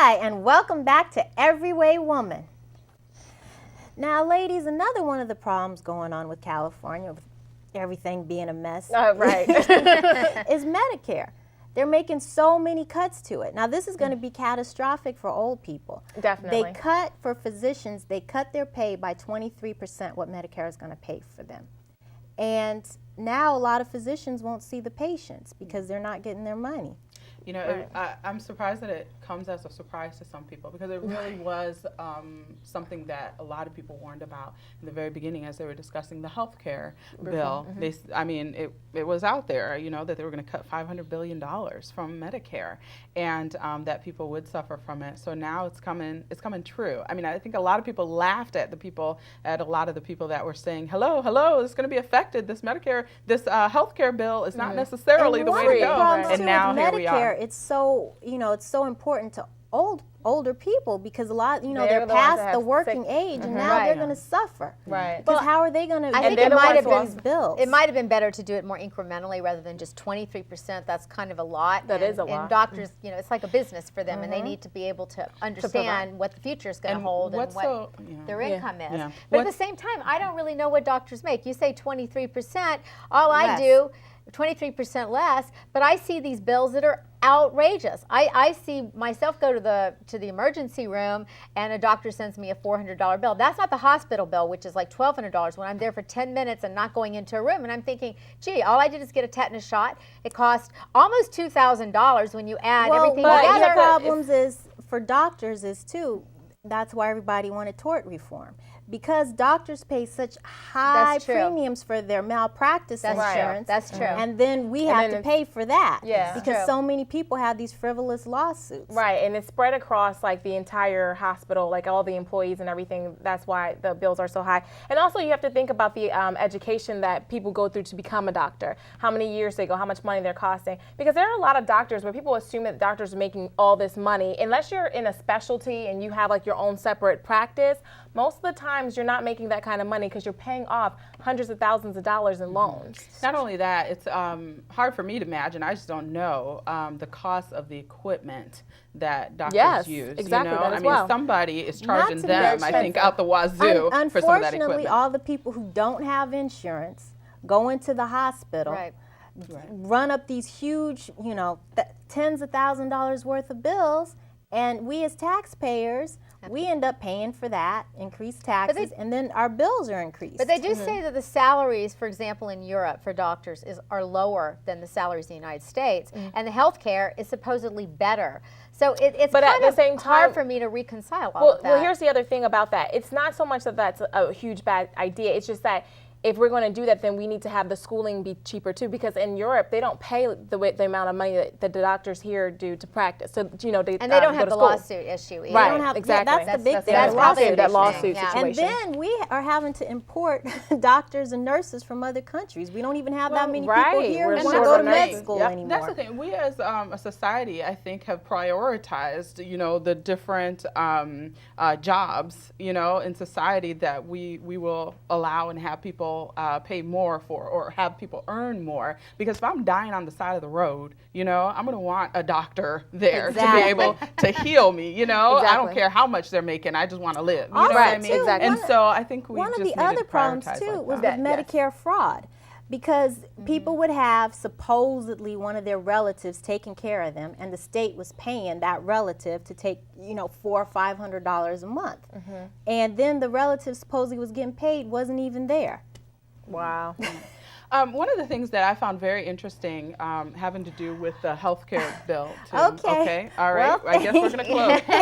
Hi, and welcome back to Every Way Woman. Now, ladies, another one of the problems going on with California, with everything being a mess, Right. is Medicare. They're making so many cuts to it. Now, this is going to be catastrophic for old people. Definitely. They cut, for physicians, they cut their pay by 23% what Medicare is going to pay for them. And now a lot of physicians won't see the patients because they're not getting their money. You know, I'm surprised that it comes as a surprise to some people because it really was something that a lot of people warned about in the very beginning as they were discussing the health care bill. I mean, it was out there, you know, that they were going to cut $500 billion from Medicare and that people would suffer from it. So now it's coming true. I mean, I think a lot of people laughed at a lot of the people that were saying, hello, it's going to be affected. This Medicare, this health care bill is not necessarily the way to go. And now here we are. It's so, you know, it's so important to older people because a lot, you know, they're past the working age and now they're going to suffer. Right. Because how are they going to? I think it might have been bills. It might have been better to do it more incrementally rather than just 23%. That's kind of a lot. That is a lot. And doctors, you know, it's like a business for them, and they need to be able to understand what the future is going to hold and what their income is. Yeah. But at the same time, I don't really know what doctors make. You say 23%. All I do. 23% less, but I see these bills that are outrageous. I see myself go to the emergency room and a doctor sends me a $400 bill. That's not the hospital bill, which is like $1,200 when I'm there for 10 minutes and not going into a room. And I'm thinking, gee, all I did is get a tetanus shot. It cost almost $2,000 when you add everything together. One of the problems is for doctors is too, that's why everybody wanted tort reform. Because doctors pay such high premiums for their malpractice insurance. That's true. And then we have to pay for that. Yeah. Because so many people have these frivolous lawsuits. Right, and it's spread across like the entire hospital, like all the employees and everything. That's why the bills are so high. And also you have to think about the education that people go through to become a doctor. How many years they go, how much money they're costing. Because there are a lot of doctors where people assume that doctors are making all this money. Unless you're in a specialty and you have like your own separate practice, most of the times you're not making that kind of money because you're paying off hundreds of thousands of dollars in loans. Not only that, it's hard for me to imagine. I just don't know the cost of the equipment that doctors use. Exactly. You know? That as well. Somebody is charging them, I think, out the wazoo for some of that equipment. Unfortunately, all the people who don't have insurance go into the hospital, run up these huge, you know, tens of thousands of dollars worth of bills, and we as taxpayers, we end up paying for that, increased taxes, and then our bills are increased. But they do say that the salaries, for example, in Europe for doctors are lower than the salaries in the United States, and the health care is supposedly better. So it's but kind at of the same time, hard for me to reconcile all of that. Well, here's the other thing about that. It's not so much that that's a huge bad idea. It's just that if we're going to do that, then we need to have the schooling be cheaper too, because in Europe they don't pay the amount of money that the doctors here do to practice. So you know, and they don't have the lawsuit issue either. Right, exactly. That's the big thing. That's probably that lawsuit situation. And then we are having to import doctors and nurses from other countries. We don't even have that many people here who want to go to med school anymore. That's the thing. We as a society, I think, have prioritized, you know, the different jobs, you know, in society that we will allow and have people pay more for, or have people earn more. Because if I'm dying on the side of the road, you know, I'm going to want a doctor there to be able to heal me, you know. I don't care how much they're making. I just want to live. You know what I mean? Exactly. And so I think we one just of the other problems too was with Medicare fraud. Because people would have supposedly one of their relatives taking care of them, and the state was paying that relative to take, you know, $400 or $500 a month, and then the relative supposedly was getting paid wasn't even there. Wow. One of the things that I found very interesting having to do with the healthcare bill, too. Okay. All right. Well, I guess we're going to close.